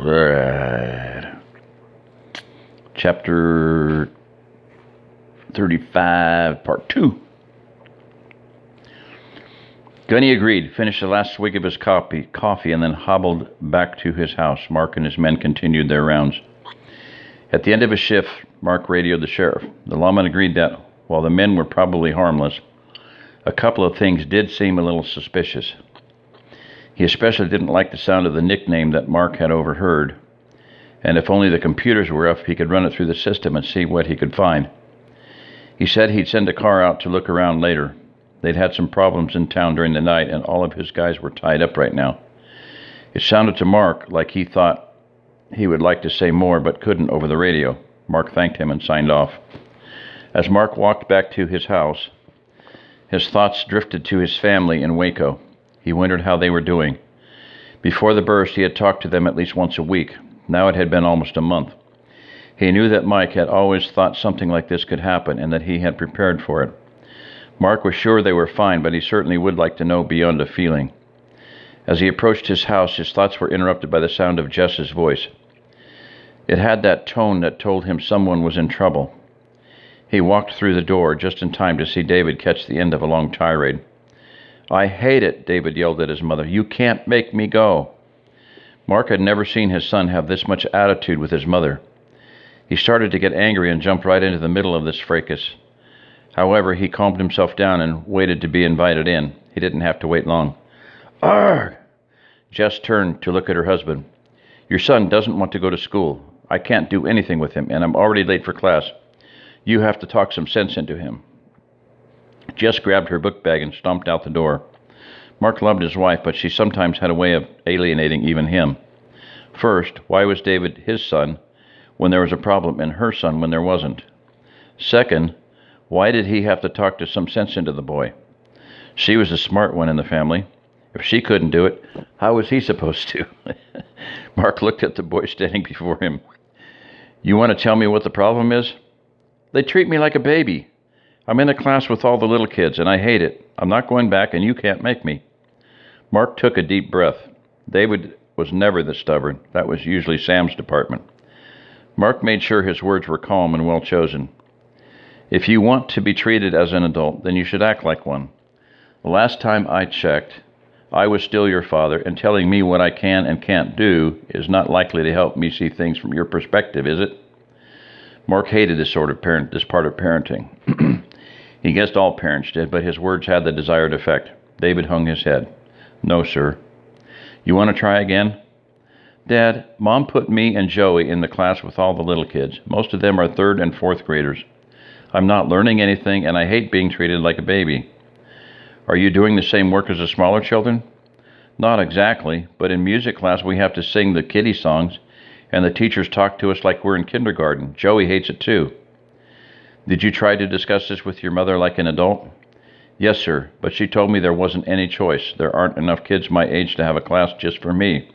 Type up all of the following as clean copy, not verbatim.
Right. Chapter 35, Part 2. Gunny agreed, finished the last swig of his coffee, and then hobbled back to his house. Mark and his men continued their rounds. At the end of his shift, Mark radioed the sheriff. The lawman agreed that, while the men were probably harmless, a couple of things did seem a little suspicious. He especially didn't like the sound of the nickname that Mark had overheard, and if only the computers were up, he could run it through the system and see what he could find. He said he'd send a car out to look around later. They'd had some problems in town during the night, and all of his guys were tied up right now. It sounded to Mark like he thought he would like to say more, but couldn't over the radio. Mark thanked him and signed off. As Mark walked back to his house, his thoughts drifted to his family in Waco. He wondered how they were doing. Before the burst, he had talked to them at least once a week. Now it had been almost a month. He knew that Mike had always thought something like this could happen and that he had prepared for it. Mark was sure they were fine, but he certainly would like to know beyond a feeling. As he approached his house, his thoughts were interrupted by the sound of Jess's voice. It had that tone that told him someone was in trouble. He walked through the door just in time to see David catch the end of a long tirade. "I hate it," David yelled at his mother. "You can't make me go." Mark had never seen his son have this much attitude with his mother. He started to get angry and jumped right into the middle of this fracas. However, he calmed himself down and waited to be invited in. He didn't have to wait long. "Arg!" Jess turned to look at her husband. "Your son doesn't want to go to school. I can't do anything with him, and I'm already late for class. You have to talk some sense into him." Jess grabbed her book bag and stomped out the door. Mark loved his wife, but she sometimes had a way of alienating even him. First, why was David his son when there was a problem and her son when there wasn't? Second, why did he have to talk to some sense into the boy? She was the smart one in the family. If she couldn't do it, how was he supposed to? Mark looked at the boy standing before him. "You want to tell me what the problem is?" "They treat me like a baby. I'm in a class with all the little kids, and I hate it. I'm not going back, and you can't make me." Mark took a deep breath. David was never this stubborn. That was usually Sam's department. Mark made sure his words were calm and well chosen. "If you want to be treated as an adult, then you should act like one. The last time I checked, I was still your father, and telling me what I can and can't do is not likely to help me see things from your perspective, is it?" Mark hated this part of parenting. He guessed all parents did, but his words had the desired effect. David hung his head. "No, sir." "You want to try again?" "Dad, Mom put me and Joey in the class with all the little kids. Most of them are 3rd and 4th graders. I'm not learning anything, and I hate being treated like a baby." "Are you doing the same work as the smaller children?" "Not exactly, but in music class we have to sing the kiddie songs, and the teachers talk to us like we're in kindergarten. Joey hates it too." "Did you try to discuss this with your mother like an adult?" "Yes, sir, but she told me there wasn't any choice. There aren't enough kids my age to have a class just for me.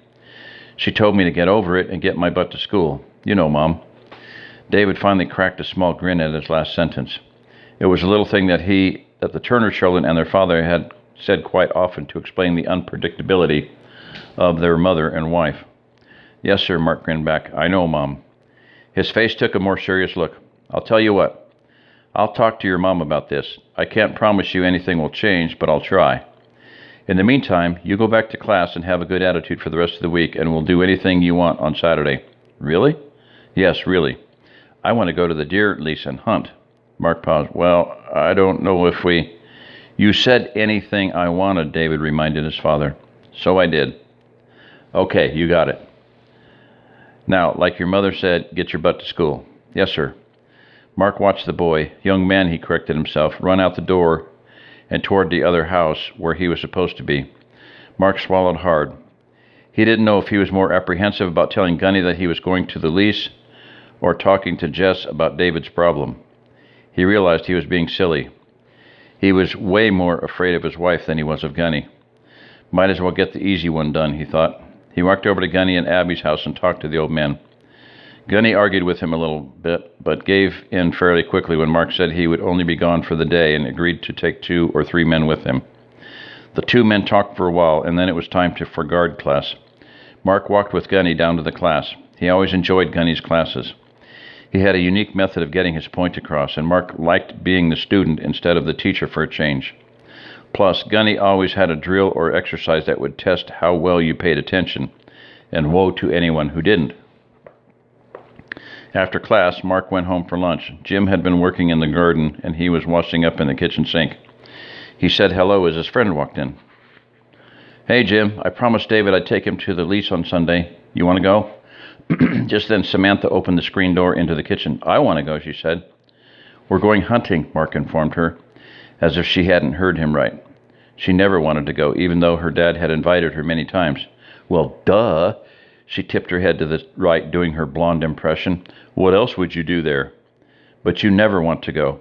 She told me to get over it and get my butt to school. You know, Mom." David finally cracked a small grin at his last sentence. It was a little thing that the Turner children and their father had said quite often to explain the unpredictability of their mother and wife. "Yes, sir," Mark grinned back. "I know, Mom." His face took a more serious look. "I'll tell you what. I'll talk to your mom about this. I can't promise you anything will change, but I'll try. In the meantime, you go back to class and have a good attitude for the rest of the week, and we'll do anything you want on Saturday." "Really?" "Yes, really. I want to go to the deer lease and hunt." Mark paused. "Well, I don't know if we—" "You said anything I wanted," David reminded his father. "So I did." "Okay, you got it. Now, like your mother said, get your butt to school." "Yes, sir." Mark watched the boy, young man he corrected himself, run out the door and toward the other house where he was supposed to be. Mark swallowed hard. He didn't know if he was more apprehensive about telling Gunny that he was going to the lease or talking to Jess about David's problem. He realized he was being silly. He was way more afraid of his wife than he was of Gunny. Might as well get the easy one done, he thought. He walked over to Gunny and Abby's house and talked to the old man. Gunny argued with him a little bit, but gave in fairly quickly when Mark said he would only be gone for the day and agreed to take 2 or 3 men with him. The 2 men talked for a while, and then it was time for guard class. Mark walked with Gunny down to the class. He always enjoyed Gunny's classes. He had a unique method of getting his point across, and Mark liked being the student instead of the teacher for a change. Plus, Gunny always had a drill or exercise that would test how well you paid attention, and woe to anyone who didn't. After class, Mark went home for lunch. Jim had been working in the garden, and he was washing up in the kitchen sink. He said hello as his friend walked in. "Hey, Jim, I promised David I'd take him to the lease on Sunday. You want to go?" Just then, Samantha opened the screen door into the kitchen. "I want to go," she said. "We're going hunting," Mark informed her, as if she hadn't heard him right. She never wanted to go, even though her dad had invited her many times. "Well, duh." She tipped her head to the right, doing her blonde impression. "What else would you do there?" "But you never want to go."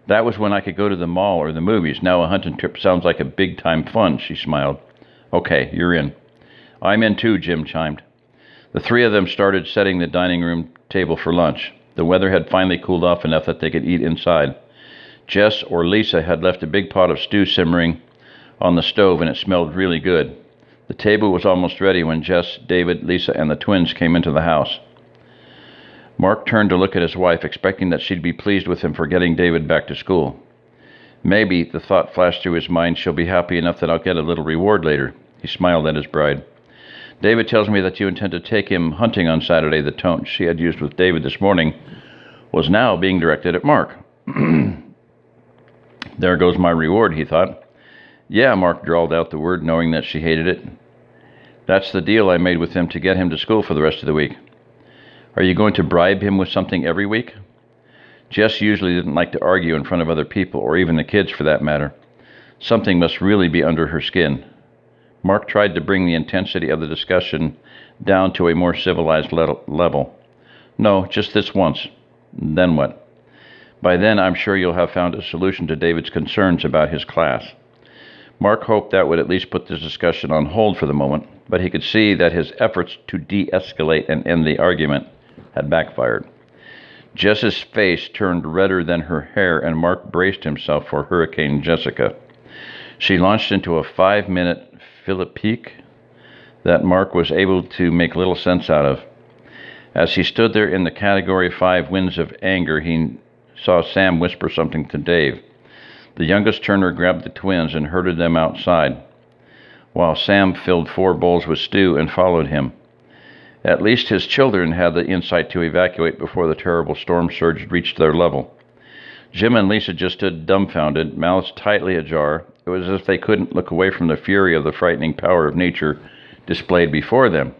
"That was when I could go to the mall or the movies. Now a hunting trip sounds like a big-time fun," she smiled. "Okay, you're in." "I'm in too," Jim chimed. The three of them started setting the dining room table for lunch. The weather had finally cooled off enough that they could eat inside. Jess or Lisa had left a big pot of stew simmering on the stove, and it smelled really good. The table was almost ready when Jess, David, Lisa, and the twins came into the house. Mark turned to look at his wife, expecting that she'd be pleased with him for getting David back to school. Maybe, the thought flashed through his mind, she'll be happy enough that I'll get a little reward later. He smiled at his bride. "David tells me that you intend to take him hunting on Saturday." The tone she had used with David this morning was now being directed at Mark. "There goes my reward," he thought. "Yeah," Mark drawled out the word, knowing that she hated it. "That's the deal I made with him to get him to school for the rest of the week." "Are you going to bribe him with something every week?" Jess usually didn't like to argue in front of other people, or even the kids for that matter. Something must really be under her skin. Mark tried to bring the intensity of the discussion down to a more civilized level. "No, just this once. Then what?" "By then, I'm sure you'll have found a solution to David's concerns about his class." Mark hoped that would at least put this discussion on hold for the moment, but he could see that his efforts to de-escalate and end the argument had backfired. Jess's face turned redder than her hair, and Mark braced himself for Hurricane Jessica. She launched into a 5-minute philippique that Mark was able to make little sense out of. As he stood there in the Category 5 winds of anger, he saw Sam whisper something to Dave. The youngest Turner grabbed the twins and herded them outside, while Sam filled 4 bowls with stew and followed him. At least his children had the insight to evacuate before the terrible storm surge reached their level. Jim and Lisa just stood dumbfounded, mouths tightly ajar. It was as if they couldn't look away from the fury of the frightening power of nature displayed before them.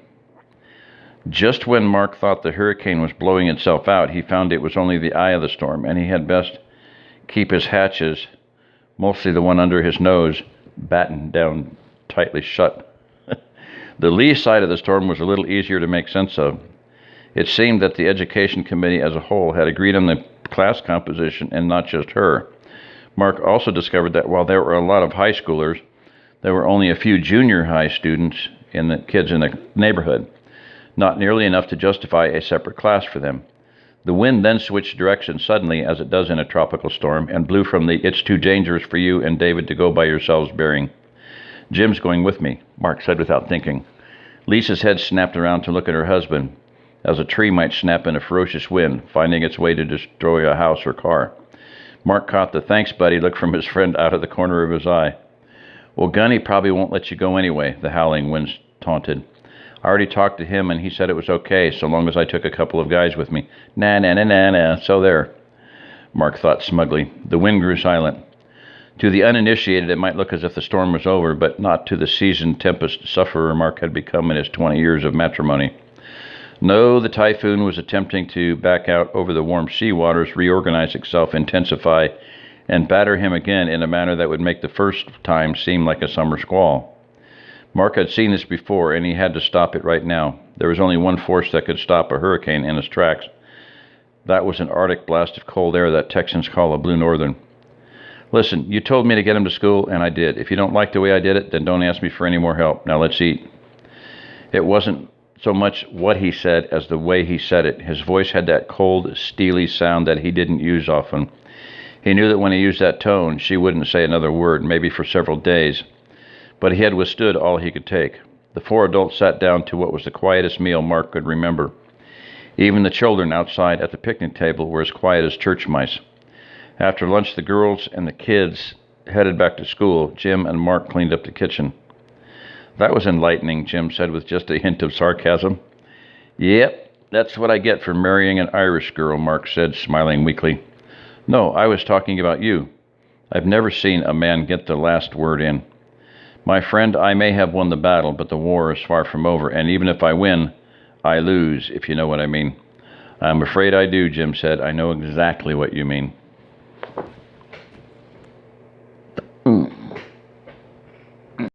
Just when Mark thought the hurricane was blowing itself out, he found it was only the eye of the storm, and he had best keep his hatches, mostly the one under his nose, battened down tightly shut. The lee side of the storm was a little easier to make sense of. It seemed that the education committee as a whole had agreed on the class composition, and not just her. Mark also discovered that while there were a lot of high schoolers, there were only a few junior high students in the kids in the neighborhood, not nearly enough to justify a separate class for them. The wind then switched direction suddenly, as it does in a tropical storm, and blew from the "it's too dangerous for you and David to go by yourselves" bearing. "Jim's going with me," Mark said without thinking. Lisa's head snapped around to look at her husband, as a tree might snap in a ferocious wind, finding its way to destroy a house or car. Mark caught the "thanks, buddy" look from his friend out of the corner of his eye. "Well, Gunny probably won't let you go anyway," the howling wind taunted. "I already talked to him, and he said it was okay, so long as I took a couple of guys with me. Nah, so there." Mark thought smugly. The wind grew silent. To the uninitiated, it might look as if the storm was over, but not to the seasoned tempest sufferer Mark had become in his 20 years of matrimony. No, the typhoon was attempting to back out over the warm sea waters, reorganize itself, intensify, and batter him again in a manner that would make the first time seem like a summer squall. Mark had seen this before, and he had to stop it right now. There was only one force that could stop a hurricane in its tracks. That was an Arctic blast of cold air that Texans call a blue northern. "Listen, you told me to get him to school, and I did. If you don't like the way I did it, then don't ask me for any more help. Now let's eat." It wasn't so much what he said as the way he said it. His voice had that cold, steely sound that he didn't use often. He knew that when he used that tone, she wouldn't say another word, maybe for several days. But he had withstood all he could take. The four adults sat down to what was the quietest meal Mark could remember. Even the children outside at the picnic table were as quiet as church mice. After lunch, the girls and the kids headed back to school. Jim and Mark cleaned up the kitchen. That was enlightening, Jim said with just a hint of sarcasm. Yep, that's what I get for marrying an Irish girl, Mark said, smiling weakly. No, I was talking about you. I've never seen a man get the last word in. My friend, I may have won the battle, but the war is far from over, and even if I win, I lose, if you know what I mean. I'm afraid I do, Jim said. I know exactly what you mean.